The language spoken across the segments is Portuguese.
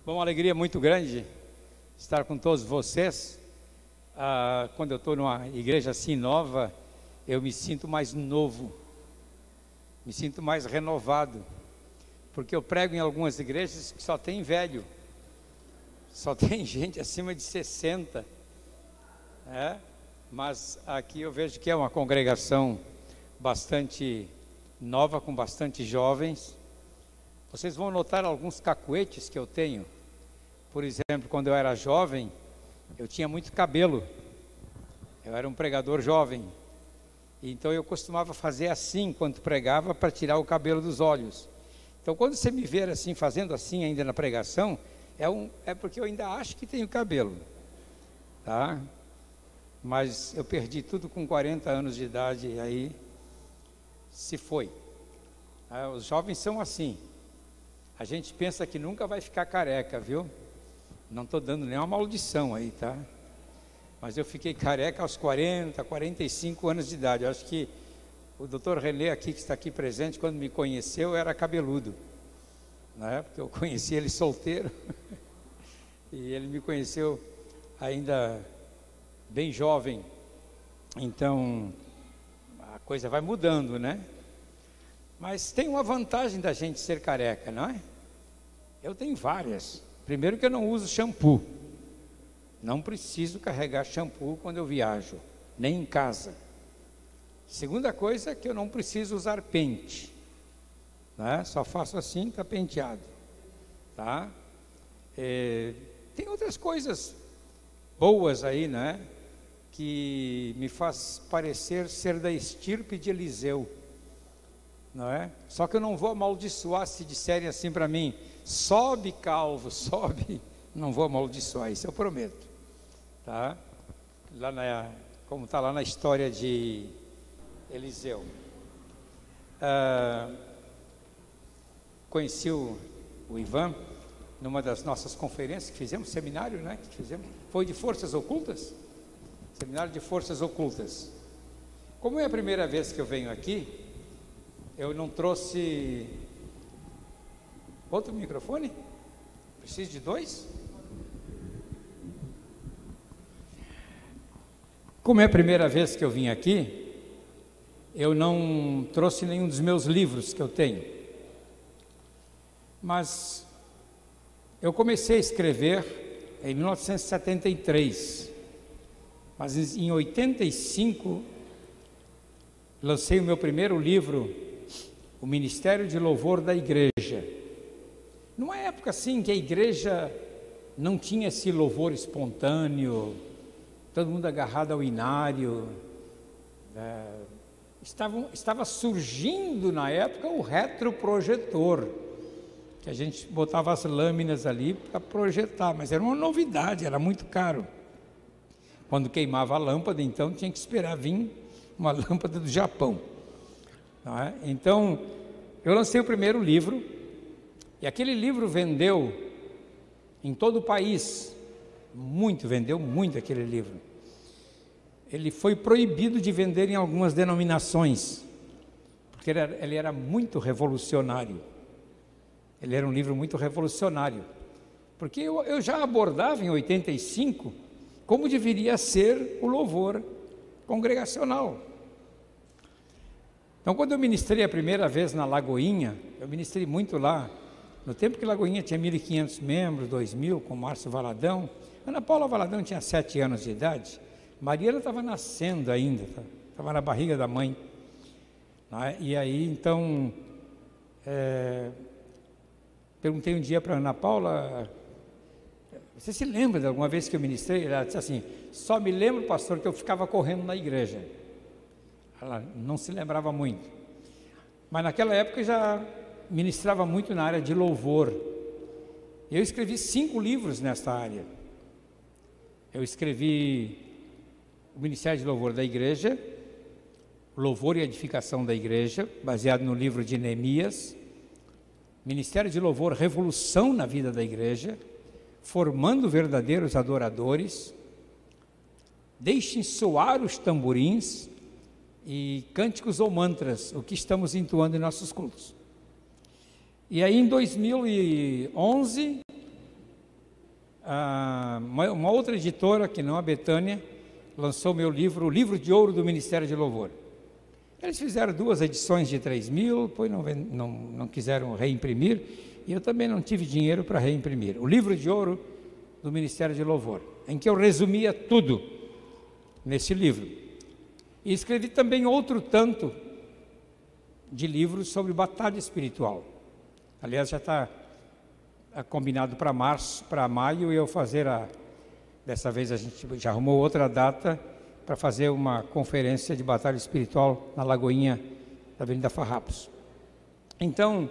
Bom, uma alegria muito grande estar com todos vocês. Quando eu estou numa igreja assim nova, eu me sinto mais novo, me sinto mais renovado, porque eu prego em algumas igrejas que só tem velho, só tem gente acima de 60, mas aqui eu vejo que é uma congregação bastante nova, com bastante jovens. Vocês vão notar alguns cacuetes que eu tenho. Por exemplo, quando eu era jovem, eu tinha muito cabelo. Eu era um pregador jovem. Então eu costumava fazer assim, enquanto pregava, para tirar o cabelo dos olhos. Então quando você me ver assim, fazendo assim ainda na pregação, é porque eu ainda acho que tenho cabelo. Tá? Mas eu perdi tudo com 40 anos de idade e aí se foi. Os jovens são assim. A gente pensa que nunca vai ficar careca, viu? Não estou dando nenhuma maldição aí, tá? Mas eu fiquei careca aos 40, 45 anos de idade. Eu acho que o doutor René aqui, que está aqui presente, quando me conheceu, era cabeludo, né? Porque eu conheci ele solteiro e ele me conheceu ainda bem jovem. Então, a coisa vai mudando, né? Mas tem uma vantagem da gente ser careca, não é? Eu tenho várias. Primeiro que eu não uso shampoo. Não preciso carregar shampoo quando eu viajo, nem em casa. Segunda coisa é que eu não preciso usar pente, né? Só faço assim, está penteado, tá? Tem outras coisas boas aí, né? Que me faz parecer ser da estirpe de Eliseu, não é? Só que eu não vou amaldiçoar se disserem assim para mim: sobe, calvo, sobe. Não vou amaldiçoar, isso eu prometo, tá? Como está lá na história de Eliseu. Conheci o Ivan numa das nossas conferências que fizemos, seminário, né? Que fizemos, foi de forças ocultas, seminário de forças ocultas. Como é a primeira vez que eu venho aqui, eu não trouxe outro microfone? Preciso de dois? Como é a primeira vez que eu vim aqui, eu não trouxe nenhum dos meus livros que eu tenho. Mas eu comecei a escrever em 1973. Mas em 85, lancei o meu primeiro livro, O Ministério de Louvor da Igreja. Numa época assim que a igreja não tinha esse louvor espontâneo, todo mundo agarrado ao inário, estava surgindo na época o retroprojetor, que a gente botava as lâminas ali para projetar, mas era uma novidade, era muito caro. Quando queimava a lâmpada, então tinha que esperar vir uma lâmpada do Japão. Então, eu lancei o primeiro livro, e aquele livro vendeu em todo o país, vendeu muito aquele livro. Ele foi proibido de vender em algumas denominações, porque ele era muito revolucionário. Ele era um livro muito revolucionário, porque eu já abordava em 85 como deveria ser o louvor congregacional. Então, quando eu ministrei a primeira vez na Lagoinha, eu ministrei muito lá, no tempo que Lagoinha tinha 1.500 membros, 2.000, com Márcio Valadão. Ana Paula Valadão tinha 7 anos de idade, Mariana estava nascendo ainda, estava na barriga da mãe. E aí, então, perguntei um dia para Ana Paula: você se lembra de alguma vez que eu ministrei? Ela disse assim: só me lembro, pastor, que eu ficava correndo na igreja. Ela não se lembrava muito, mas naquela época eu já ministrava muito na área de louvor. Eu escrevi 5 livros nesta área. Eu escrevi o Ministério de Louvor da Igreja, Louvor e Edificação da Igreja, baseado no livro de Neemias. Ministério de Louvor, Revolução na Vida da Igreja, Formando Verdadeiros Adoradores, Deixem Soar os Tamborins, e Cânticos ou Mantras, o que estamos entoando em nossos cultos. E aí em 2011 uma outra editora, que não a Betânia, lançou meu livro, o Livro de Ouro do Ministério de Louvor. Eles fizeram 2 edições de 3.000, depois não quiseram reimprimir, e eu também não tive dinheiro para reimprimir. O Livro de Ouro do Ministério de Louvor, em que eu resumia tudo nesse livro. E escrevi também outro tanto de livros sobre batalha espiritual. Aliás, já está combinado para maio, eu fazer dessa vez a gente já arrumou outra data para fazer uma conferência de batalha espiritual na Lagoinha da Avenida Farrapos. Então,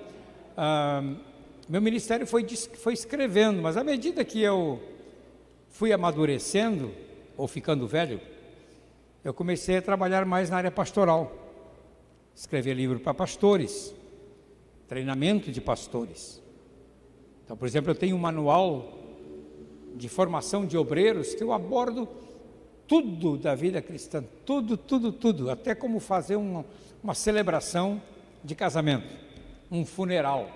meu ministério foi escrevendo, mas à medida que eu fui amadurecendo, ou ficando velho, eu comecei a trabalhar mais na área pastoral. Escrever livro para pastores, treinamento de pastores. Então, por exemplo, eu tenho um manual de formação de obreiros que eu abordo tudo da vida cristã, tudo, até como fazer uma celebração de casamento, um funeral.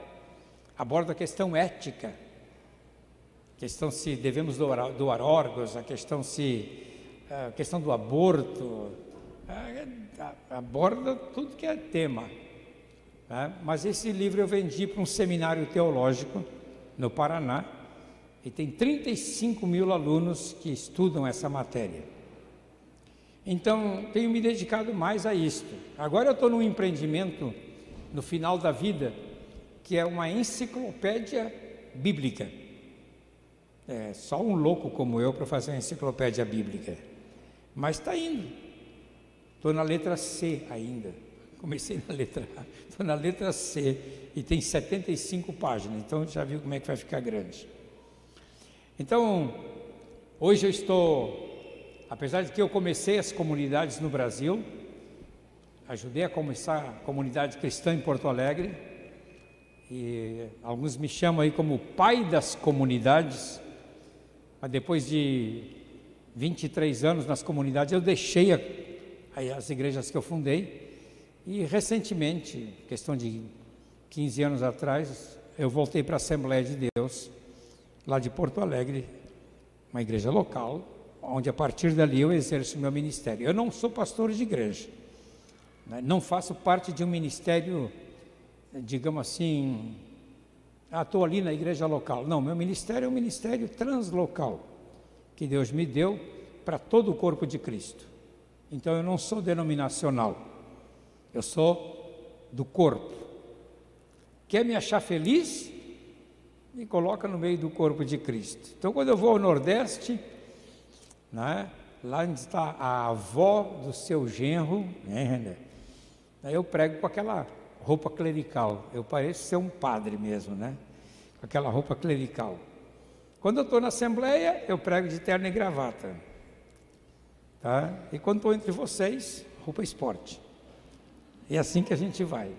Abordo a questão ética, a questão se devemos doar órgãos, a questão do aborto, aborda tudo que é tema. Né? Mas esse livro eu vendi para um seminário teológico no Paraná, e tem 35.000 alunos que estudam essa matéria. Então, tenho me dedicado mais a isto. Agora eu estou num empreendimento, no final da vida, que é uma enciclopédia bíblica. É só um louco como eu para fazer uma enciclopédia bíblica. Mas está indo. Estou na letra C ainda. Comecei na letra A. Estou na letra C e tem 75 páginas. Então, já viu como é que vai ficar grande. Então, hoje eu estou, apesar de que eu comecei as comunidades no Brasil, ajudei a começar a comunidade cristã em Porto Alegre, e alguns me chamam aí como pai das comunidades, mas depois de 23 anos nas comunidades, eu deixei as igrejas que eu fundei, e recentemente, questão de 15 anos atrás, eu voltei para a Assembleia de Deus, lá de Porto Alegre, uma igreja local, onde a partir dali eu exerço meu ministério. Eu não sou pastor de igreja, né? Não faço parte de um ministério, digamos assim, estou ali na igreja local. Não, meu ministério é um ministério translocal, que Deus me deu para todo o corpo de Cristo. Então eu não sou denominacional, eu sou do corpo. Quer me achar feliz? Me coloca no meio do corpo de Cristo. Então, quando eu vou ao Nordeste, né, lá onde está a avó do seu genro, né, aí eu prego com aquela roupa clerical. Eu pareço ser um padre mesmo, né? Com aquela roupa clerical. Quando eu estou na Assembleia, eu prego de terno e gravata. Tá? E quando estou entre vocês, roupa esporte. É assim que a gente vai.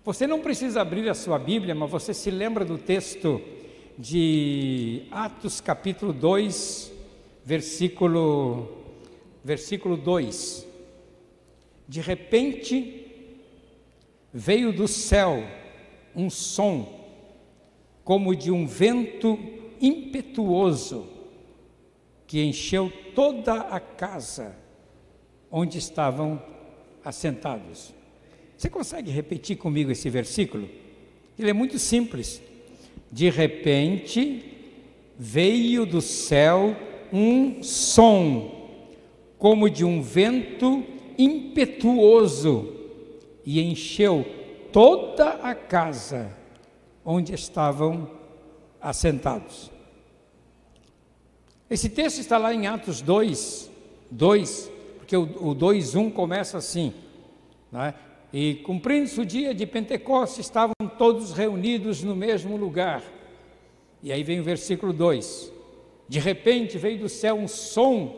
Você não precisa abrir a sua Bíblia, mas você se lembra do texto de Atos capítulo 2, versículo 2. De repente, veio do céu um som, como de um vento impetuoso, que encheu toda a casa onde estavam assentados. Você consegue repetir comigo esse versículo? Ele é muito simples. De repente, veio do céu um som, como de um vento impetuoso, e encheu toda a casa onde estavam assentados. Esse texto está lá em Atos 2, porque o 2:1 começa assim, né? E cumprindo-se o dia de Pentecostes, estavam todos reunidos no mesmo lugar. E aí vem o versículo 2. De repente veio do céu um som,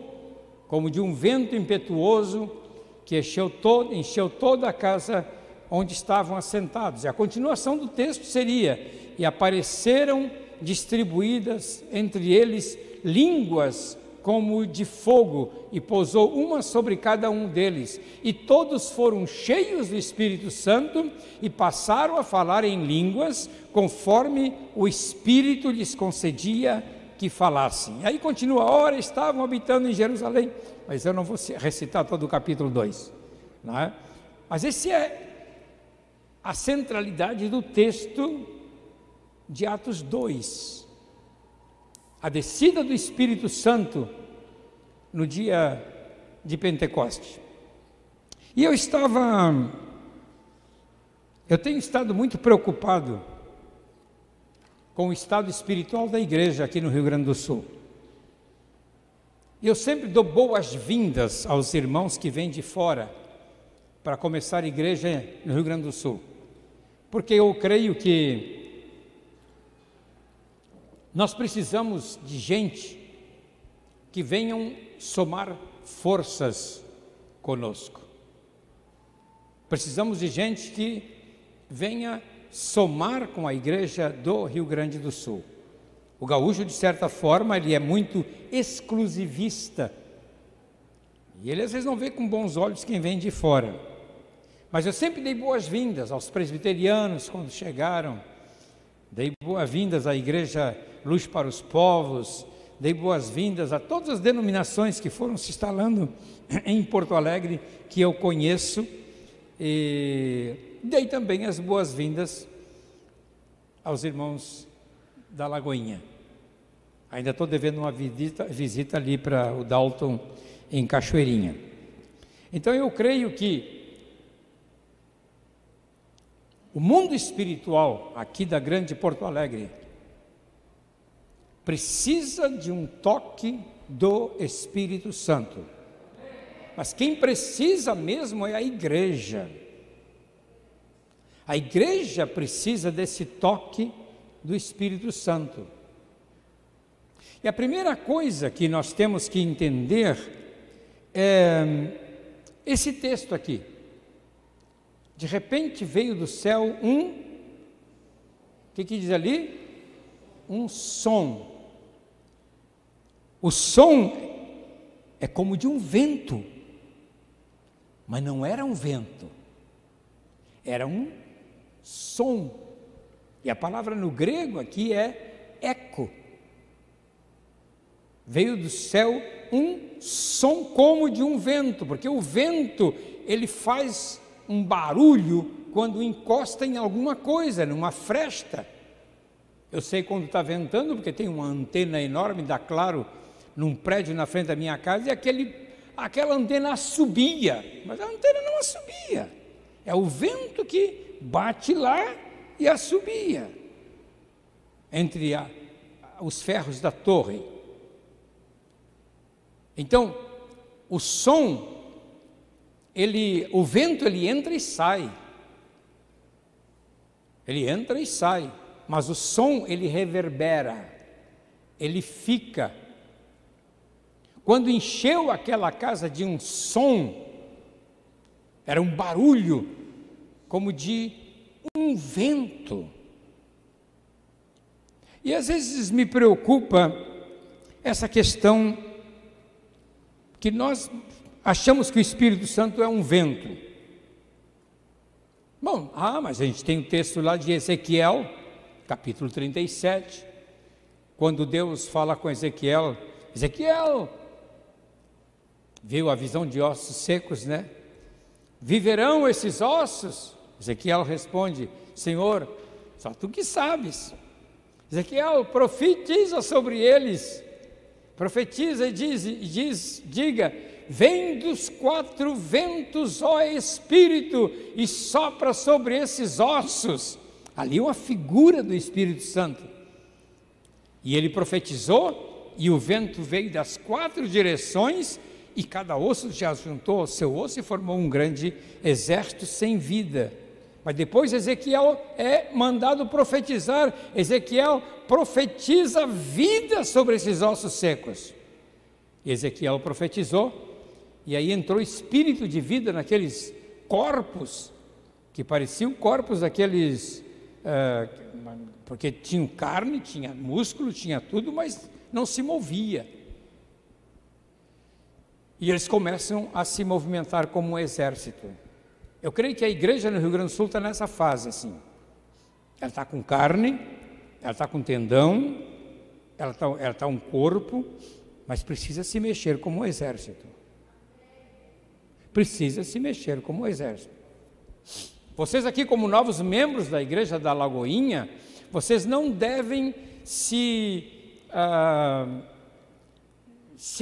como de um vento impetuoso, que encheu toda a casa onde estavam assentados. E a continuação do texto seria: e apareceram distribuídas entre eles línguas como de fogo, e pousou uma sobre cada um deles, e todos foram cheios do Espírito Santo, e passaram a falar em línguas, conforme o Espírito lhes concedia que falassem. Aí continua, ora estavam habitando em Jerusalém, mas eu não vou recitar todo o capítulo 2, não é? Mas esse é a centralidade do texto de Atos 2, a descida do Espírito Santo no dia de Pentecostes. E eu tenho estado muito preocupado com o estado espiritual da igreja aqui no Rio Grande do Sul. E eu sempre dou boas-vindas aos irmãos que vêm de fora para começar a igreja no Rio Grande do Sul, porque eu creio que nós precisamos de gente que venham somar forças conosco. Precisamos de gente que venha somar com a igreja do Rio Grande do Sul. O gaúcho, de certa forma, ele é muito exclusivista. E ele às vezes não vê com bons olhos quem vem de fora. Mas eu sempre dei boas-vindas aos presbiterianos quando chegaram. Dei boas-vindas à Igreja Luz para os Povos. Dei boas-vindas a todas as denominações que foram se instalando em Porto Alegre, que eu conheço. E dei também as boas-vindas aos irmãos da Lagoinha. Ainda estou devendo uma visita ali para o Dalton em Cachoeirinha. Então eu creio que o mundo espiritual aqui da grande Porto Alegre precisa de um toque do Espírito Santo. Mas quem precisa mesmo é a igreja. A igreja precisa desse toque do Espírito Santo. E a primeira coisa que nós temos que entender é esse texto aqui. De repente veio do céu o que diz ali? Um som. O som é como de um vento, mas não era um vento, era um som. E a palavra no grego aqui é eco. Veio do céu um som como de um vento, porque o vento, ele faz um barulho quando encosta em alguma coisa, numa fresta. Eu sei quando está ventando, porque tem uma antena enorme da Claro num prédio na frente da minha casa, e aquela antena assobia, mas a antena não assobia. É o vento que bate lá e assobia entre os ferros da torre. Então, o som, o vento, ele entra e sai. Ele entra e sai, mas o som, ele reverbera, ele fica. Quando encheu aquela casa de um som, era um barulho como de um vento. E às vezes me preocupa essa questão que nós achamos que o Espírito Santo é um vento. Bom, mas a gente tem o texto lá de Ezequiel, capítulo 37, quando Deus fala com Ezequiel, viu a visão de ossos secos, né? Viverão esses ossos? Ezequiel responde, Senhor, só tu que sabes. Ezequiel, profetiza sobre eles, profetiza e diga, vem dos quatro ventos, ó Espírito, e sopra sobre esses ossos. Ali uma figura do Espírito Santo. E ele profetizou, e o vento veio das quatro direções, e cada osso já juntou ao seu osso e formou um grande exército sem vida. Mas depois Ezequiel é mandado profetizar. Ezequiel profetiza vida sobre esses ossos secos. E Ezequiel profetizou, e aí entrou espírito de vida naqueles corpos, que pareciam corpos daqueles, porque tinham carne, tinha músculo, tinha tudo, mas não se movia. E eles começam a se movimentar como um exército. Eu creio que a igreja no Rio Grande do Sul está nessa fase assim. Ela está com carne, ela está com tendão, Ela está um corpo, mas precisa se mexer como um exército. Precisa se mexer como um exército. Vocês aqui, como novos membros da Igreja da Lagoinha, vocês não devem se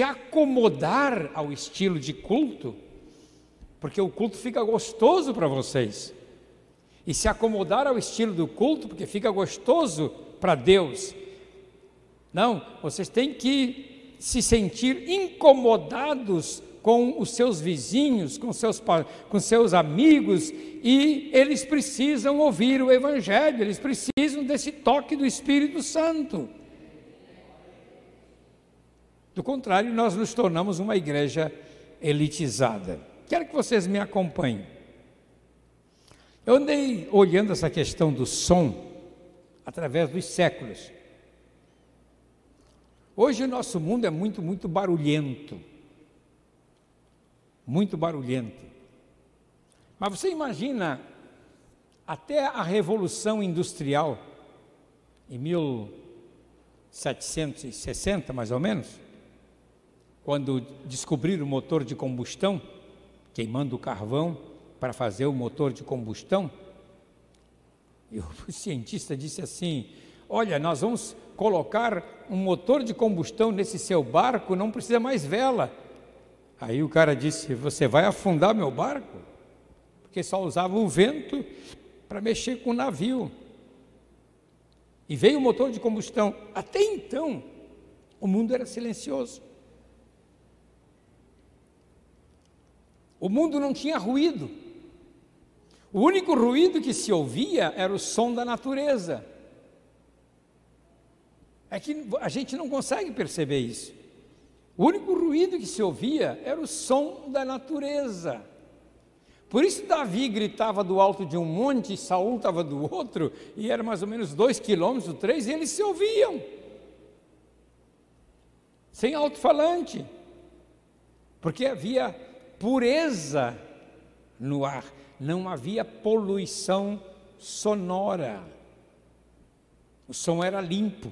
acomodar ao estilo de culto, porque o culto fica gostoso para vocês. E se acomodar ao estilo do culto, porque fica gostoso para Deus. Não, vocês têm que se sentir incomodados com os seus vizinhos, com seus amigos, e eles precisam ouvir o Evangelho, eles precisam desse toque do Espírito Santo. Do contrário, nós nos tornamos uma igreja elitizada. Quero que vocês me acompanhem. Eu andei olhando essa questão do som através dos séculos. Hoje o nosso mundo é muito, muito barulhento. Muito barulhento. Mas você imagina, até a Revolução Industrial, em 1760 mais ou menos, quando descobriram o motor de combustão, queimando o carvão para fazer o motor de combustão, e o cientista disse assim: olha, nós vamos colocar um motor de combustão nesse seu barco, não precisa mais vela. Aí o cara disse: você vai afundar meu barco? Porque só usava o vento para mexer com o navio. E veio o motor de combustão. Até então, o mundo era silencioso. O mundo não tinha ruído. O único ruído que se ouvia era o som da natureza. É que a gente não consegue perceber isso. O único ruído que se ouvia era o som da natureza. Por isso Davi gritava do alto de um monte, Saul estava do outro, e era mais ou menos 2 quilômetros, 3, e eles se ouviam. Sem alto-falante. Porque havia pureza no ar, não havia poluição sonora. O som era limpo.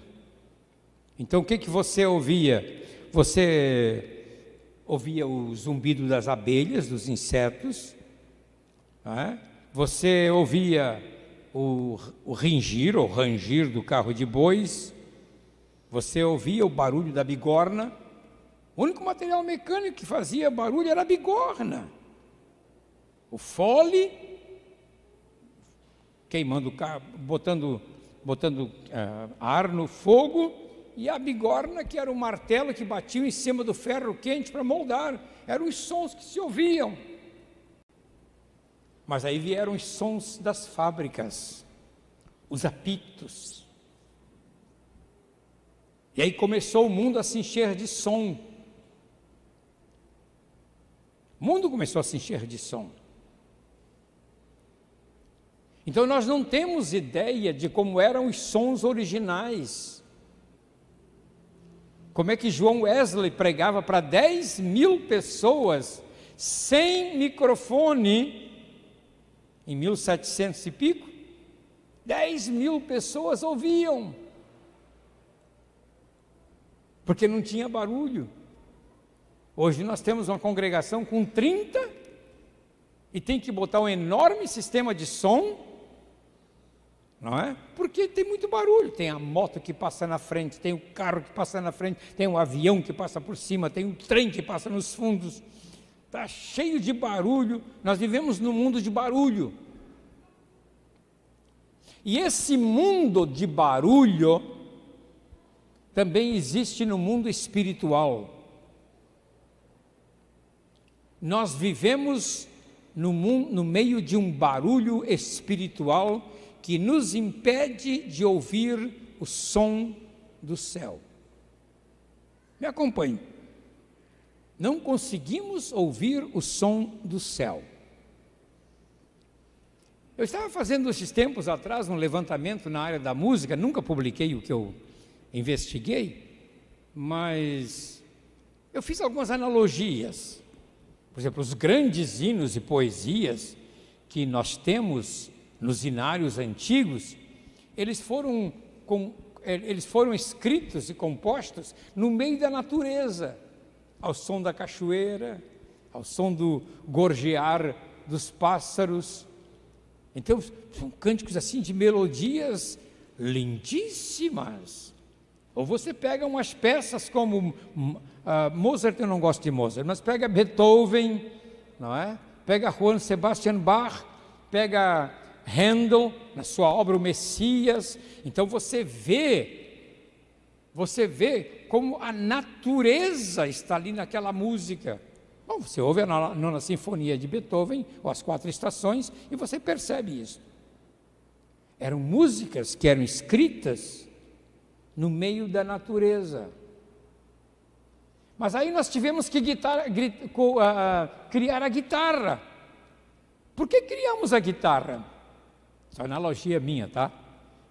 Então o que você ouvia? Você ouvia o zumbido das abelhas, dos insetos, você ouvia o ringir ou rangir do carro de bois, você ouvia o barulho da bigorna. O único material mecânico que fazia barulho era a bigorna. O fole, queimando o carro, botando ar no fogo, e a bigorna, que era o martelo que batia em cima do ferro quente para moldar. Eram os sons que se ouviam. Mas aí vieram os sons das fábricas, os apitos. E aí começou o mundo a se encher de som. O mundo começou a se encher de som. Então nós não temos ideia de como eram os sons originais. Como é que João Wesley pregava para 10.000 pessoas sem microfone em 1700 e pico? 10.000 pessoas ouviam, porque não tinha barulho. Hoje nós temos uma congregação com 30 e tem que botar um enorme sistema de som, não é? Porque tem muito barulho. Tem a moto que passa na frente, tem o carro que passa na frente, tem o avião que passa por cima, tem o trem que passa nos fundos. Está cheio de barulho. Nós vivemos num mundo de barulho. E esse mundo de barulho também existe no mundo espiritual. Nós vivemos no meio de um barulho espiritual que nos impede de ouvir o som do céu. Me acompanhe. Não conseguimos ouvir o som do céu. Eu estava fazendo esses tempos atrás um levantamento na área da música, nunca publiquei o que eu investiguei, mas eu fiz algumas analogias. Por exemplo, os grandes hinos e poesias que nós temos nos hinários antigos, eles foram eles foram escritos e compostos no meio da natureza, ao som da cachoeira, ao som do gorjear dos pássaros. Então, são cânticos assim de melodias lindíssimas. Ou você pega umas peças como Mozart, eu não gosto de Mozart, mas pega Beethoven, não é? Pega Johann Sebastian Bach, pega Handel, na sua obra O Messias. Então você vê como a natureza está ali naquela música. Bom, você ouve a nona sinfonia de Beethoven, ou as 4 estações, e você percebe isso. Eram músicas que eram escritas no meio da natureza. Mas aí nós tivemos que criar a guitarra. Por que criamos a guitarra? Essa é uma analogia minha, tá?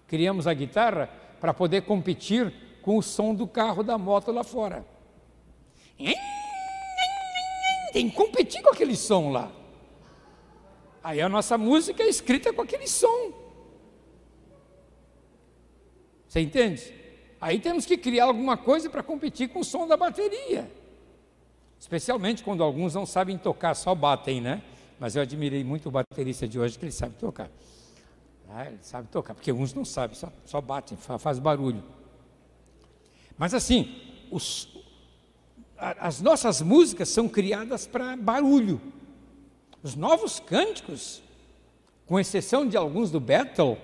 Criamos a guitarra para poder competir com o som do carro, da moto lá fora. Tem que competir com aquele som lá. Aí a nossa música é escrita com aquele som. Você entende? Aí temos que criar alguma coisa para competir com o som da bateria. Especialmente quando alguns não sabem tocar, só batem, né? Mas eu admirei muito o baterista de hoje, que ele sabe tocar. Ele sabe tocar, porque uns não sabem, só batem, faz barulho. Mas assim, as nossas músicas são criadas para barulho. Os novos cânticos, com exceção de alguns do Bethel,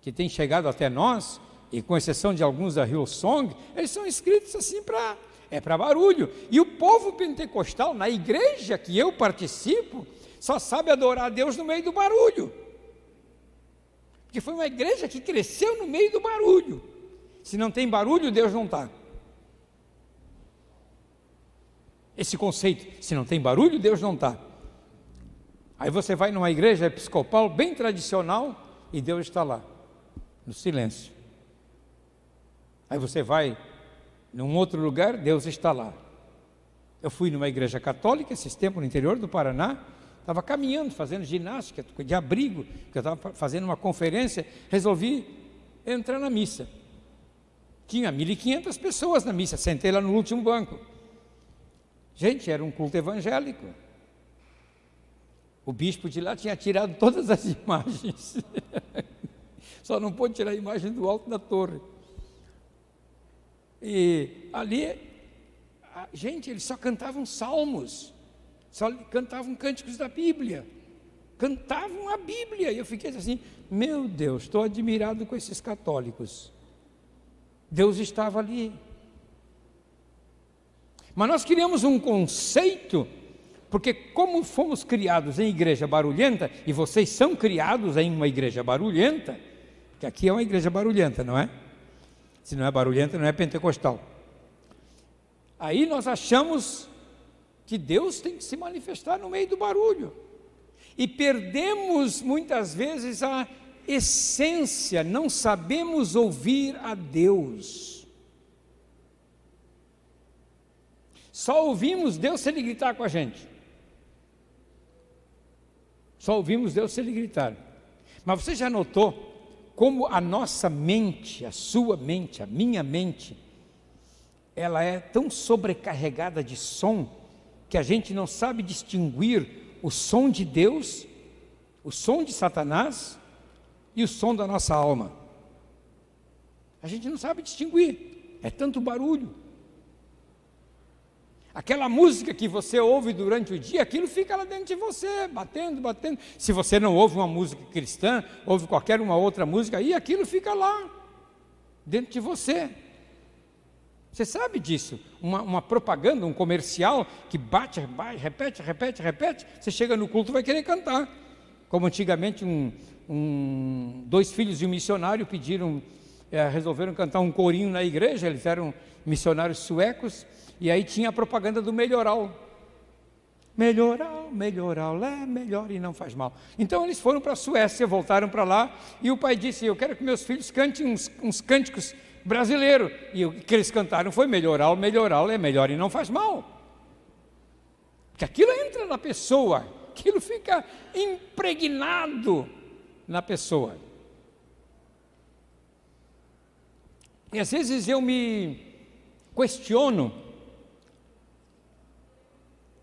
que têm chegado até nós, e com exceção de alguns da Hillsong, eles são escritos assim para barulho. E o povo pentecostal, na igreja que eu participo, só sabe adorar a Deus no meio do barulho. Porque foi uma igreja que cresceu no meio do barulho. Se não tem barulho, Deus não está. Esse conceito, se não tem barulho, Deus não está. Aí você vai numa igreja episcopal bem tradicional e Deus está lá, no silêncio. Aí você vai num outro lugar, Deus está lá. Eu fui numa igreja católica esses tempos no interior do Paraná, estava caminhando, fazendo ginástica de abrigo, que eu estava fazendo uma conferência, resolvi entrar na missa. Tinha 1.500 pessoas na missa, sentei lá no último banco. Gente, era um culto evangélico. O bispo de lá tinha tirado todas as imagens. Só não pôde tirar a imagem do alto da torre. E ali, gente, eles só cantavam salmos, só cantavam cânticos da Bíblia, cantavam a Bíblia. E eu fiquei assim, meu Deus, estou admirado com esses católicos. Deus estava ali. Mas nós criamos um conceito, porque como fomos criados em igreja barulhenta, e vocês são criados em uma igreja barulhenta, que aqui é uma igreja barulhenta, não é? Se não é barulhenta, não é pentecostal. Aí nós achamos que Deus tem que se manifestar no meio do barulho. E perdemos muitas vezes a essência, não sabemos ouvir a Deus. Só ouvimos Deus se Ele gritar com a gente. Só ouvimos Deus se Ele gritar. Mas você já notou como a nossa mente, a sua mente, a minha mente, ela é tão sobrecarregada de som, que a gente não sabe distinguir o som de Deus, o som de Satanás e o som da nossa alma. A gente não sabe distinguir, é tanto barulho. Aquela música que você ouve durante o dia, aquilo fica lá dentro de você, batendo, batendo. Se você não ouve uma música cristã, ouve qualquer uma outra música, aí aquilo fica lá, dentro de você. Você sabe disso? Uma propaganda, um comercial que bate, repete, repete, repete. Você chega no culto e vai querer cantar. Como antigamente dois filhos de um missionário resolveram cantar um corinho na igreja. Eles eram missionários suecos. E aí tinha a propaganda do Melhoral. Melhoral, Melhoral, é melhor e não faz mal. Então eles foram para a Suécia, voltaram para lá, e o pai disse, eu quero que meus filhos cantem uns cânticos brasileiros. E o que eles cantaram foi Melhoral, Melhoral, é melhor e não faz mal. Porque aquilo entra na pessoa, aquilo fica impregnado na pessoa. E às vezes eu me questiono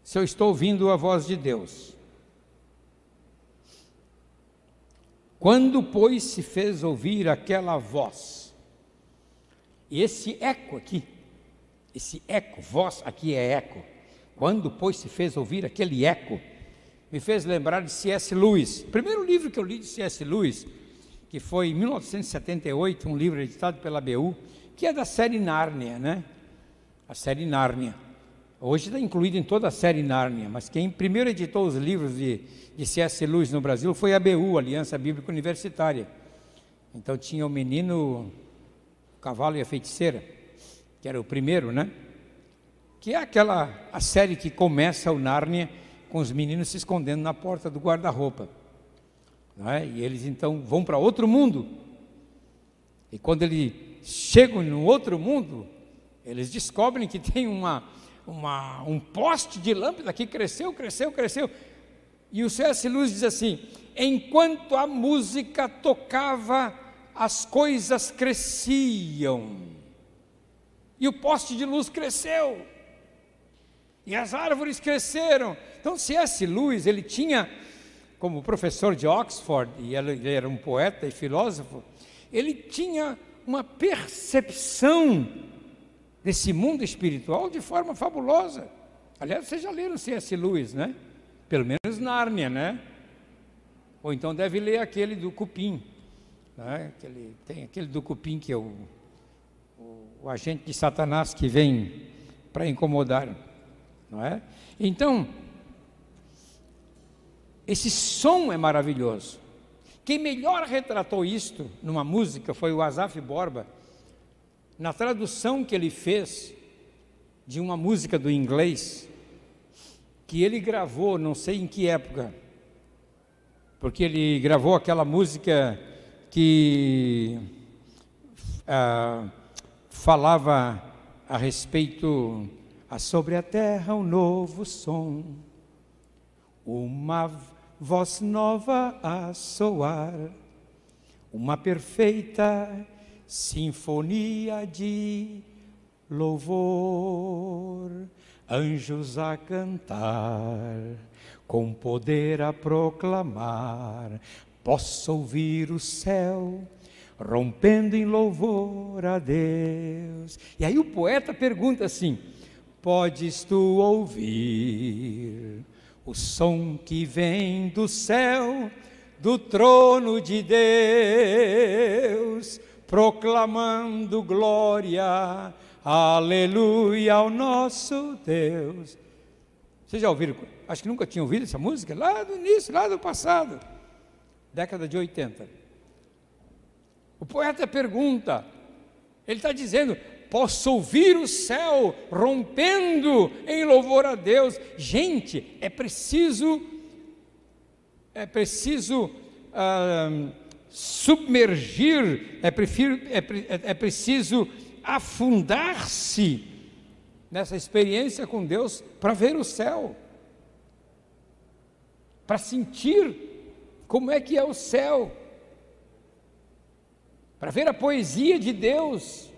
se eu estou ouvindo a voz de Deus. Quando, pois, se fez ouvir aquela voz, e esse eco aqui, esse eco, voz aqui é eco, quando, pois, se fez ouvir aquele eco, me fez lembrar de C.S. Lewis. O primeiro livro que eu li de C.S. Lewis, que foi em 1978, um livro editado pela ABU, que é da série Nárnia, né? A série Nárnia. Hoje está incluído em toda a série Nárnia, mas quem primeiro editou os livros de C.S. Lewis no Brasil foi a ABU, Aliança Bíblica Universitária. Então tinha o Menino, o Cavalo e a Feiticeira, que era o primeiro, né? Que é a série que começa o Nárnia com os meninos se escondendo na porta do guarda-roupa, não é? E eles então vão para outro mundo. E quando eles chegam no outro mundo, eles descobrem que tem um poste de lâmpada que cresceu. E o C.S. Lewis diz assim: enquanto a música tocava, as coisas cresciam, e o poste de luz cresceu, e as árvores cresceram. Então C.S. Lewis, ele tinha, como professor de Oxford, e ele era um poeta e filósofo, ele tinha uma percepção desse mundo espiritual de forma fabulosa. Aliás, vocês já leram C.S. Lewis, né? Pelo menos Nárnia, né? Ou então deve ler aquele do Cupim, né? Tem aquele do Cupim que é o agente de Satanás que vem para incomodar, não é? Então, esse som é maravilhoso. Quem melhor retratou isto numa música foi o Asaf Borba, na tradução que ele fez de uma música do inglês, que ele gravou, não sei em que época, porque ele gravou aquela música que falava a respeito, sobre a terra um novo som, uma voz nova a soar, uma perfeita sinfonia de louvor, anjos a cantar, com poder a proclamar, posso ouvir o céu rompendo em louvor a Deus. E aí o poeta pergunta assim: podes tu ouvir o som que vem do céu, do trono de Deus, proclamando glória, aleluia ao nosso Deus. Vocês já ouviram? Acho que nunca tinham ouvido essa música, lá do início, lá do passado, década de 80. O poeta pergunta, ele está dizendo: posso ouvir o céu rompendo em louvor a Deus. Gente, é preciso submergir, é preciso afundar-se nessa experiência com Deus para ver o céu, para sentir como é que é o céu, para ver a poesia de Deus.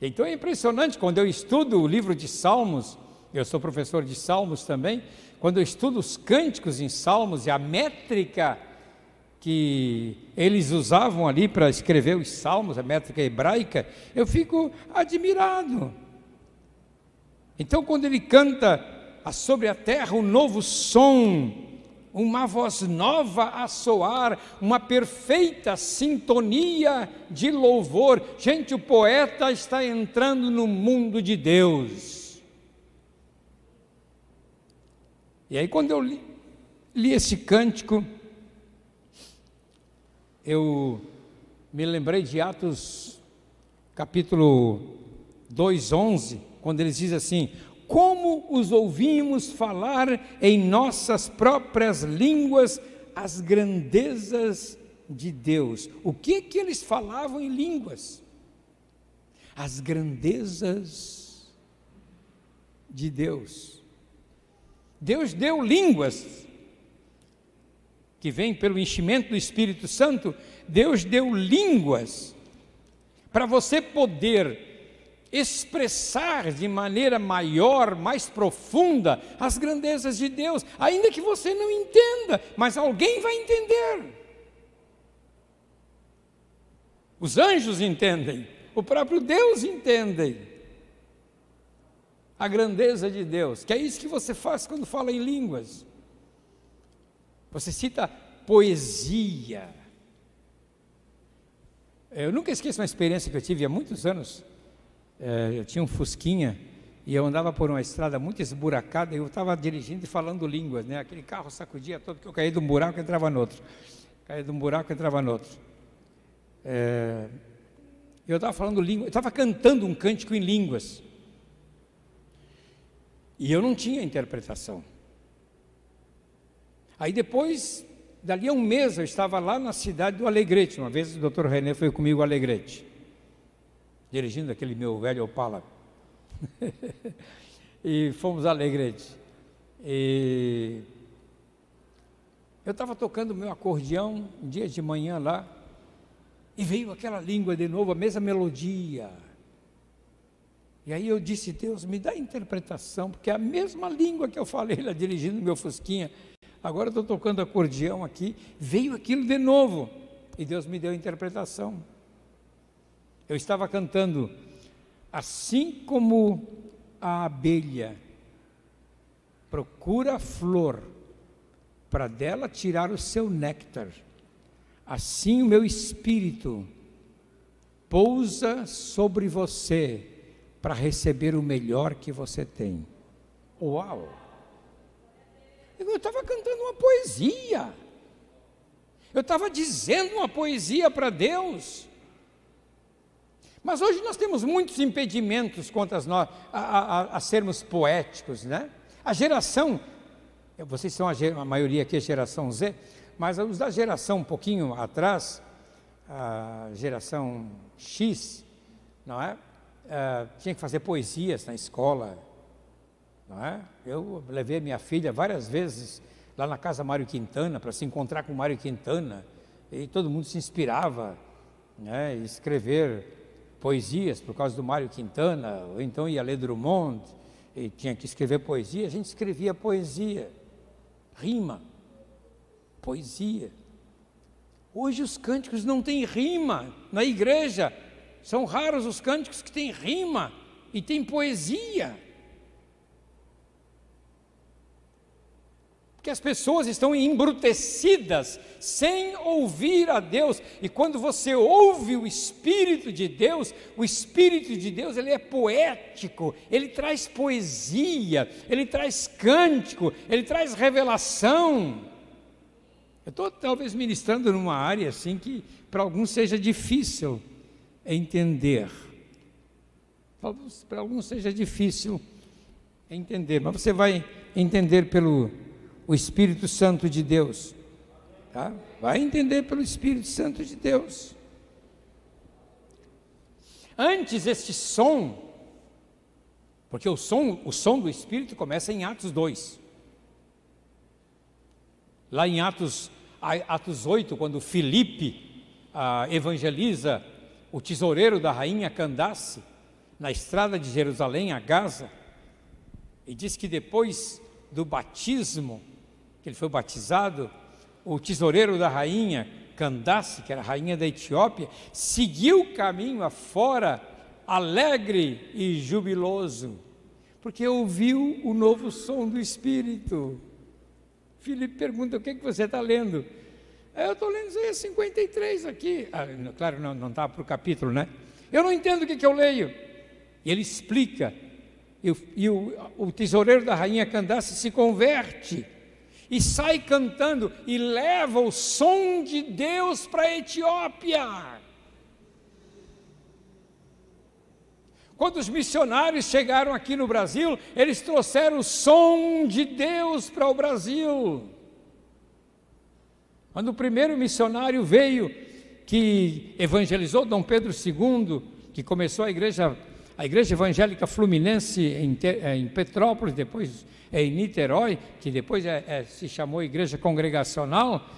Então é impressionante quando eu estudo o livro de Salmos, eu sou professor de Salmos também, quando eu estudo os cânticos em Salmos e a métrica que eles usavam ali para escrever os Salmos, a métrica hebraica, eu fico admirado. Então quando ele canta sobre a terra um novo som, uma voz nova a soar, uma perfeita sintonia de louvor. Gente, o poeta está entrando no mundo de Deus. E aí quando eu li esse cântico, eu me lembrei de Atos capítulo 2:11, quando eles dizem assim: como os ouvimos falar em nossas próprias línguas as grandezas de Deus. O que eles falavam em línguas? As grandezas de Deus. Deus deu línguas que vêm pelo enchimento do Espírito Santo, Deus deu línguas para você poder expressar de maneira maior, mais profunda, as grandezas de Deus, ainda que você não entenda, mas alguém vai entender. Os anjos entendem, o próprio Deus entende a grandeza de Deus, que é isso que você faz quando fala em línguas. Você cita poesia. Eu nunca esqueço uma experiência que eu tive há muitos anos. Eu tinha um Fusquinha e eu andava por uma estrada muito esburacada e eu estava dirigindo e falando línguas, né? Aquele carro sacudia todo, que eu caía de um buraco e entrava no outro. Caía de um buraco e entrava no outro. Eu estava falando língua, eu estava cantando um cântico em línguas. E eu não tinha interpretação. Aí depois, dali a um mês, eu estava lá na cidade do Alegrete. Uma vez o Dr. René foi comigo ao Alegrete, dirigindo aquele meu velho Opala. E fomos ao Alegrete. E eu estava tocando meu acordeão um dia de manhã lá, e veio aquela língua de novo, a mesma melodia. E aí eu disse: Deus, me dá interpretação, porque é a mesma língua que eu falei lá dirigindo meu Fusquinha. Agora eu estou tocando acordeão aqui, veio aquilo de novo, e Deus me deu interpretação. Eu estava cantando: assim como a abelha procura a flor para dela tirar o seu néctar, assim o meu espírito pousa sobre você para receber o melhor que você tem. Uau! Eu estava cantando uma poesia, eu estava dizendo uma poesia para Deus. Mas hoje nós temos muitos impedimentos contra nós a sermos poéticos, né? A geração, vocês são a maioria aqui é geração Z, mas os da geração um pouquinho atrás, a geração X, não é? Tinha que fazer poesias na escola, não é? Eu levei minha filha várias vezes lá na casa Mário Quintana para se encontrar com Mário Quintana, e todo mundo se inspirava, né, em escrever poesias por causa do Mário Quintana, ou então ia ler Drummond e tinha que escrever poesia. A gente escrevia poesia, rima, poesia. Hoje os cânticos não têm rima na igreja. São raros os cânticos que têm rima e têm poesia. Porque as pessoas estão embrutecidas, sem ouvir a Deus. E quando você ouve o Espírito de Deus, o Espírito de Deus, ele é poético, ele traz poesia, ele traz cântico, ele traz revelação. Eu estou talvez ministrando numa área assim que para alguns seja difícil entender. Para alguns seja difícil entender, mas você vai entender pelo o Espírito Santo de Deus, tá? Vai entender pelo Espírito Santo de Deus. Antes este som, porque o som do Espírito começa em Atos 2. Lá em Atos 8, quando Filipe evangeliza o tesoureiro da rainha Candace, na estrada de Jerusalém a Gaza, e diz que depois do batismo, que ele foi batizado, o tesoureiro da rainha Candace, que era a rainha da Etiópia, seguiu o caminho afora, alegre e jubiloso, porque ouviu o novo som do Espírito. Filipe pergunta: o que você está lendo? Eu estou lendo Isaías 53 aqui. Claro, não está para o capítulo, né? Eu não entendo o que eu leio. E ele explica, e o tesoureiro da rainha Candace se converte, e sai cantando, e leva o som de Deus para a Etiópia. Quando os missionários chegaram aqui no Brasil, eles trouxeram o som de Deus para o Brasil. Quando o primeiro missionário veio, que evangelizou Dom Pedro II, que começou a igreja evangélica fluminense em Petrópolis, depois em Niterói, que depois se chamou Igreja Congregacional,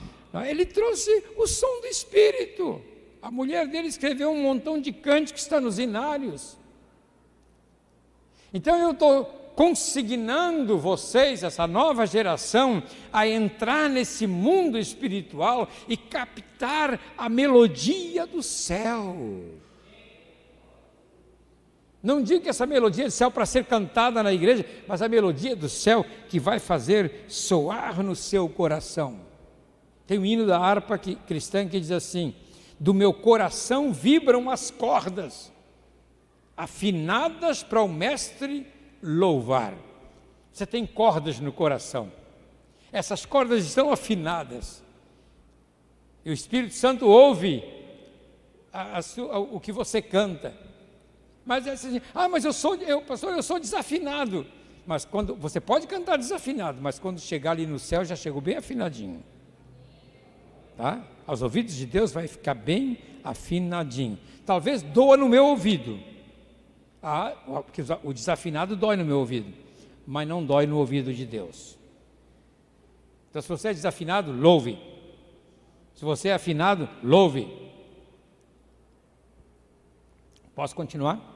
Ele trouxe o som do Espírito. A mulher dele escreveu um montão de cânticos que está nos inários. Então eu estou consignando vocês, essa nova geração, a entrar nesse mundo espiritual e captar a melodia do céu. Não digo que essa melodia do céu para ser cantada na igreja, mas a melodia do céu que vai fazer soar no seu coração. Tem um hino da harpa cristã que diz assim: do meu coração vibram as cordas, afinadas para o mestre louvar. Você tem cordas no coração, essas cordas estão afinadas, e o Espírito Santo ouve o que você canta. Mas é assim, mas pastor, eu sou desafinado. Mas quando você pode cantar desafinado, mas quando chegar ali no céu já chegou bem afinadinho, tá? Aos ouvidos de Deus vai ficar bem afinadinho. Talvez doa no meu ouvido, porque o desafinado dói no meu ouvido, mas não dói no ouvido de Deus. Então, se você é desafinado, louve. Se você é afinado, louve. Posso continuar?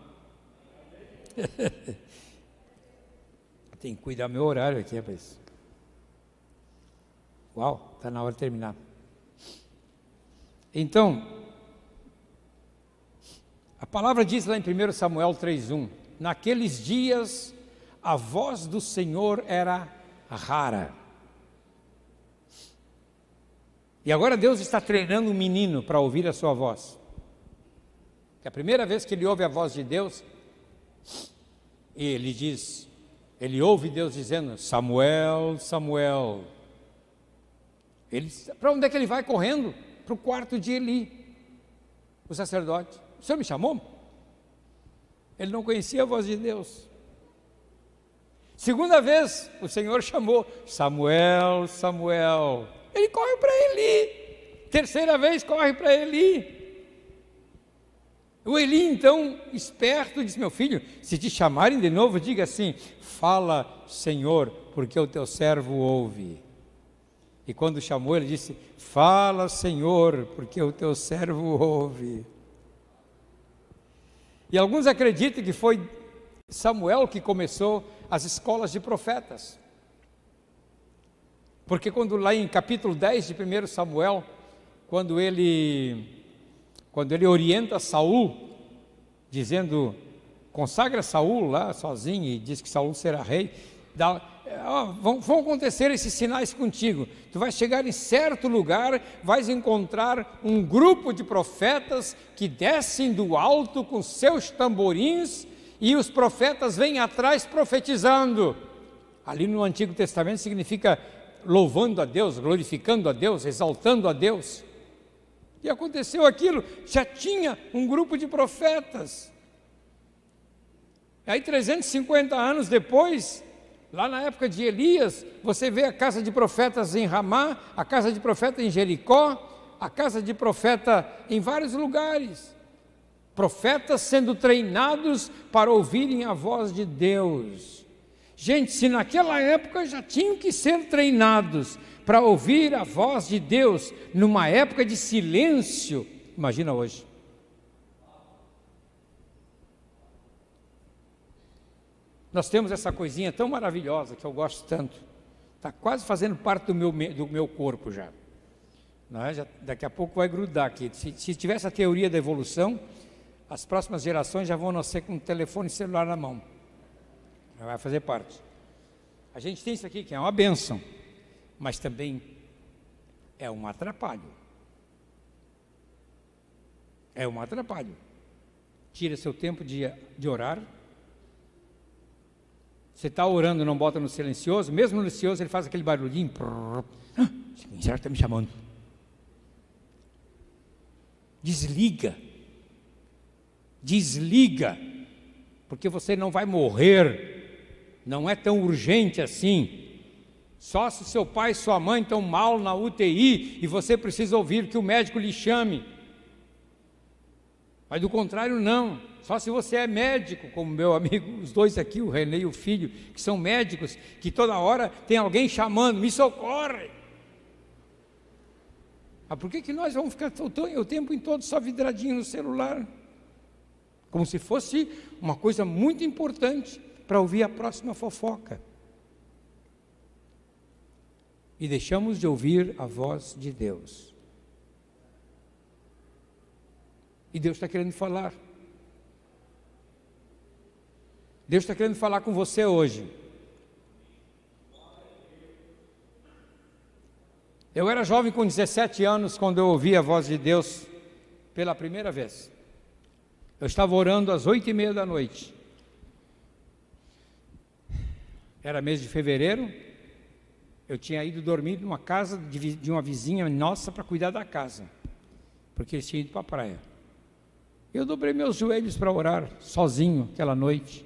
Tem que cuidar do meu horário aqui, rapaz. Uau, está na hora de terminar. Então, a palavra diz lá em 1 Samuel 3,1: naqueles dias a voz do Senhor era rara. E agora Deus está treinando um menino para ouvir a sua voz. Que a primeira vez que ele ouve a voz de Deus, ele ouve Deus dizendo: Samuel, Samuel. Para onde é que ele vai correndo? Para o quarto de Eli, o sacerdote. O Senhor me chamou? Ele não conhecia a voz de Deus. Segunda vez, o Senhor chamou: Samuel, Samuel. Ele corre para Eli. Terceira vez, corre para Eli. O Eli, então, esperto, disse: meu filho, se te chamarem de novo, diga assim: fala, Senhor, porque o teu servo ouve. E quando chamou, ele disse: fala, Senhor, porque o teu servo ouve. E alguns acreditam que foi Samuel que começou as escolas de profetas. Porque quando lá em capítulo 10 de 1 Samuel, quando ele orienta Saul, dizendo: consagra Saul lá sozinho, e diz que Saul será rei, vão acontecer esses sinais contigo, tu vais chegar em certo lugar, vais encontrar um grupo de profetas que descem do alto com seus tamborins, e os profetas vêm atrás profetizando. Ali no Antigo Testamento significa louvando a Deus, glorificando a Deus, exaltando a Deus. E aconteceu aquilo, já tinha um grupo de profetas. Aí 350 anos depois, lá na época de Elias, você vê a casa de profetas em Ramá, a casa de profeta em Jericó, a casa de profeta em vários lugares. Profetas sendo treinados para ouvirem a voz de Deus. Gente, se naquela época já tinham que ser treinados para ouvir a voz de Deus, numa época de silêncio, imagina hoje. Nós temos essa coisinha tão maravilhosa que eu gosto tanto, está quase fazendo parte do meu corpo já. Não é? Daqui a pouco vai grudar aqui. Se tivesse a teoria da evolução, as próximas gerações já vão nascer com um telefone celular na mão. Vai fazer parte. A gente tem isso aqui que é uma bênção, mas também é um atrapalho. É um atrapalho. Tira seu tempo de orar. Você está orando, não bota no silencioso. Mesmo no silencioso ele faz aquele barulhinho. Esse mensageiro está me chamando. Desliga. Desliga. Porque você não vai morrer. Não é tão urgente assim. Só se seu pai e sua mãe estão mal na UTI e você precisa ouvir que o médico lhe chame. Mas do contrário não. Só se você é médico, como meu amigo, os dois aqui, o René e o filho, que são médicos, que toda hora tem alguém chamando: me socorre. Ah, por que nós vamos ficar o tempo em todo só vidradinho no celular? Como se fosse uma coisa muito importante para ouvir a próxima fofoca. E deixamos de ouvir a voz de Deus. E Deus está querendo falar. Deus está querendo falar com você hoje. Eu era jovem com 17 anos quando eu ouvi a voz de Deus pela primeira vez. Eu estava orando às 8h30 da noite. Era mês de fevereiro. Eu tinha ido dormir numa casa de uma vizinha nossa para cuidar da casa, porque eles tinham ido para a praia. Eu dobrei meus joelhos para orar, sozinho, aquela noite.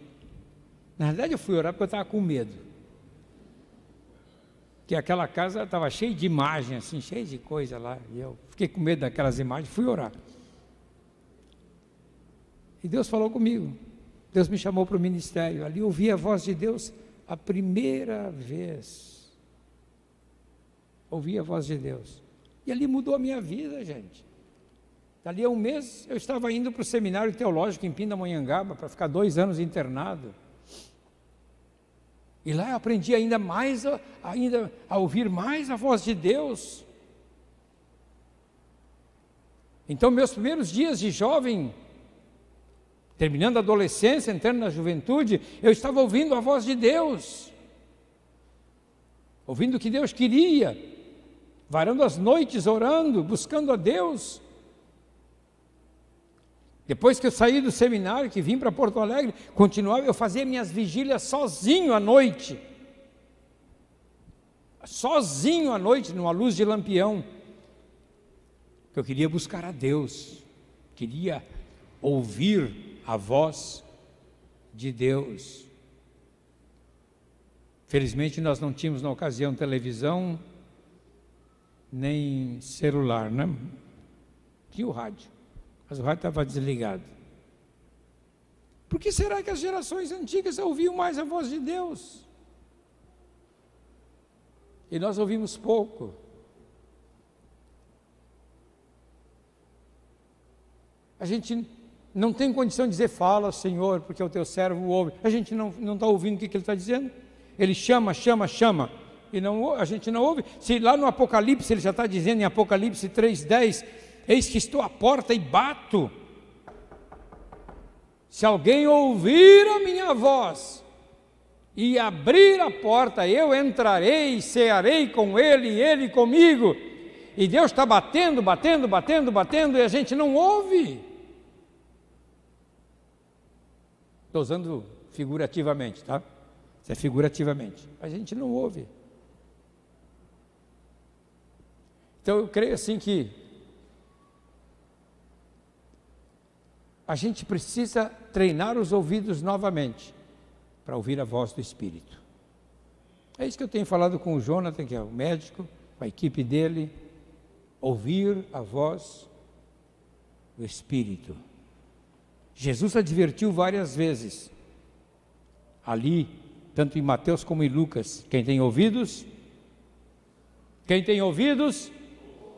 Na verdade eu fui orar porque eu estava com medo. Porque aquela casa estava cheia de imagens, assim, cheia de coisa lá. E eu fiquei com medo daquelas imagens, fui orar. E Deus falou comigo. Deus me chamou para o ministério. Ali eu ouvi a voz de Deus a primeira vez. Ouvi a voz de Deus. E ali mudou a minha vida, gente. Dali a um mês eu estava indo para o seminário teológico em Pindamonhangaba para ficar 2 anos internado. E lá eu aprendi ainda mais, a ouvir mais a voz de Deus. Então meus primeiros dias de jovem, terminando a adolescência, entrando na juventude, eu estava ouvindo a voz de Deus. Ouvindo o que Deus queria, varando as noites, orando, buscando a Deus. Depois que eu saí do seminário, que vim para Porto Alegre, continuava, eu fazia minhas vigílias sozinho à noite. Sozinho à noite, numa luz de lampião. Eu queria buscar a Deus, queria ouvir a voz de Deus. Felizmente nós não tínhamos na ocasião televisão, nem celular, né? Tinha o rádio. Mas o rádio estava desligado. Por que será que as gerações antigas ouviam mais a voz de Deus? E nós ouvimos pouco. A gente não tem condição de dizer, fala, Senhor, porque o teu servo ouve. A gente não está ouvindo o que ele está dizendo. Ele chama, chama, chama. E não, a gente não ouve. Se lá no Apocalipse, ele já está dizendo em Apocalipse 3:10, eis que estou à porta e bato. Se alguém ouvir a minha voz e abrir a porta, eu entrarei e cearei com ele e ele comigo. E Deus está batendo, batendo, batendo, batendo e a gente não ouve. Estou usando figurativamente, tá? Isso é figurativamente. A gente não ouve. Então eu creio assim que a gente precisa treinar os ouvidos novamente para ouvir a voz do Espírito. É isso que eu tenho falado com o Jonathan, que é o médico, com a equipe dele, ouvir a voz do Espírito. Jesus advertiu várias vezes, ali, tanto em Mateus como em Lucas, quem tem ouvidos,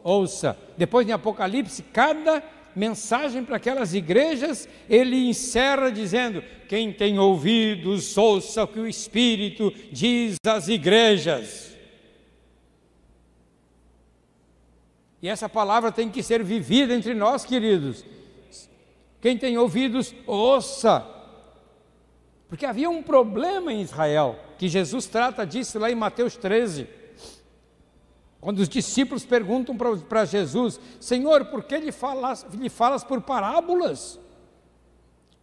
ouça. Depois em Apocalipse, cada mensagem para aquelas igrejas, ele encerra dizendo, quem tem ouvidos, ouça o que o Espírito diz às igrejas. E essa palavra tem que ser vivida entre nós, queridos. Quem tem ouvidos, ouça. Porque havia um problema em Israel, que Jesus trata disso lá em Mateus 13. Quando os discípulos perguntam para Jesus, Senhor, por que lhe falas por parábolas?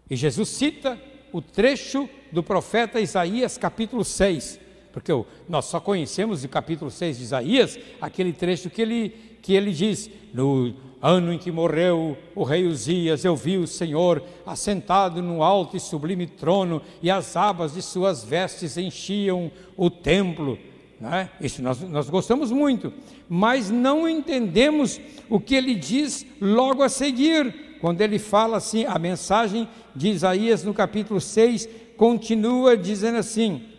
E Jesus cita o trecho do profeta Isaías, capítulo 6, porque nós só conhecemos o capítulo 6 de Isaías, aquele trecho que ele diz, no ano em que morreu o rei Uzias, eu vi o Senhor assentado no alto e sublime trono, e as abas de suas vestes enchiam o templo. Né? Isso nós gostamos muito, mas não entendemos o que ele diz logo a seguir, quando ele fala assim, a mensagem de Isaías no capítulo 6, continua dizendo assim,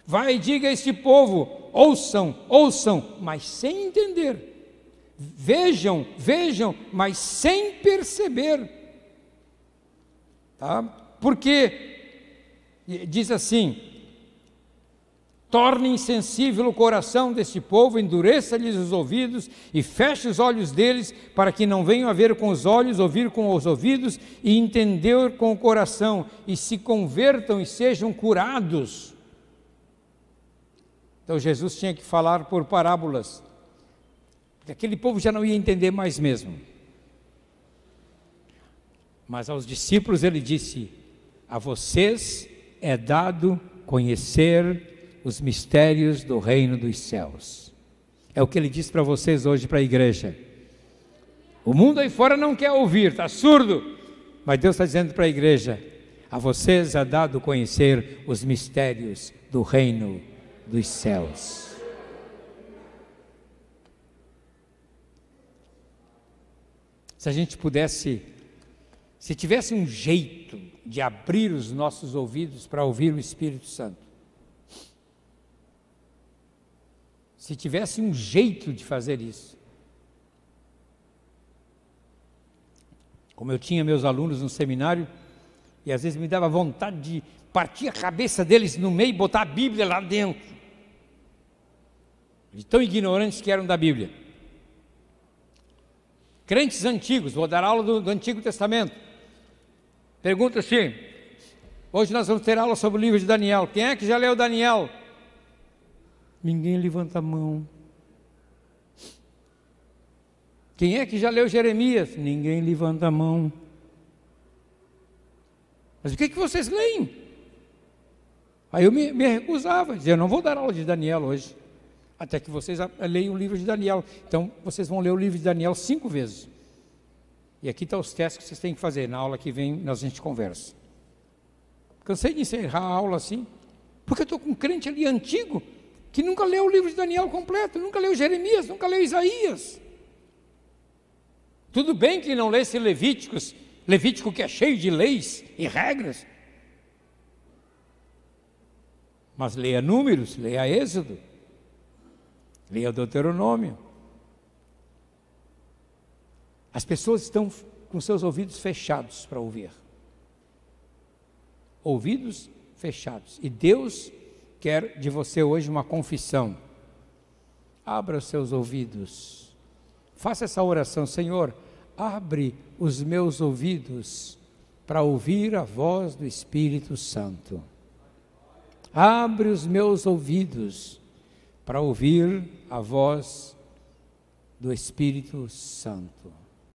vai e diga a este povo, ouçam, ouçam, mas sem entender, vejam, mas sem perceber. Tá? Porque diz assim: torne insensível o coração deste povo, endureça-lhes os ouvidos e feche os olhos deles, para que não venham a ver com os olhos, ouvir com os ouvidos e entender com o coração, e se convertam e sejam curados. Então Jesus tinha que falar por parábolas, porque aquele povo já não ia entender mais mesmo. Mas aos discípulos ele disse: a vocês é dado conhecer os mistérios do reino dos céus. É o que ele diz para vocês hoje, para a igreja. O mundo aí fora não quer ouvir, está surdo, mas Deus está dizendo para a igreja: a vocês é dado conhecer os mistérios do reino dos céus. Se a gente pudesse, se tivesse um jeito de abrir os nossos ouvidos para ouvir o Espírito Santo, se tivesse um jeito de fazer isso, como eu tinha meus alunos no seminário, e às vezes me dava vontade de partir a cabeça deles no meio e botar a Bíblia lá dentro, de tão ignorantes que eram da Bíblia. Crentes antigos, vou dar aula do Antigo Testamento, pergunta assim: hoje nós vamos ter aula sobre o livro de Daniel, quem é que já leu Daniel? Ninguém levanta a mão. Quem é que já leu Jeremias? Ninguém levanta a mão. Mas o que vocês leem? Aí eu me recusava, dizia: eu não vou dar aula de Daniel hoje, até que vocês leiam o livro de Daniel. Então vocês vão ler o livro de Daniel 5 vezes. E aqui estão os testes que vocês têm que fazer. Na aula que vem a gente conversa. Cansei de encerrar a aula assim, porque eu estou com um crente ali antigo, que nunca leu o livro de Daniel completo, nunca leu Jeremias, nunca leu Isaías. Tudo bem que não lesse Levítico que é cheio de leis e regras, mas leia Números, leia Êxodo, leia Deuteronômio. As pessoas estão com seus ouvidos fechados para ouvir. Ouvidos fechados. E Deus quer de você hoje uma confissão. Abra os seus ouvidos. Faça essa oração: Senhor, abre os meus ouvidos para ouvir a voz do Espírito Santo. Abre os meus ouvidos para ouvir a voz do Espírito Santo.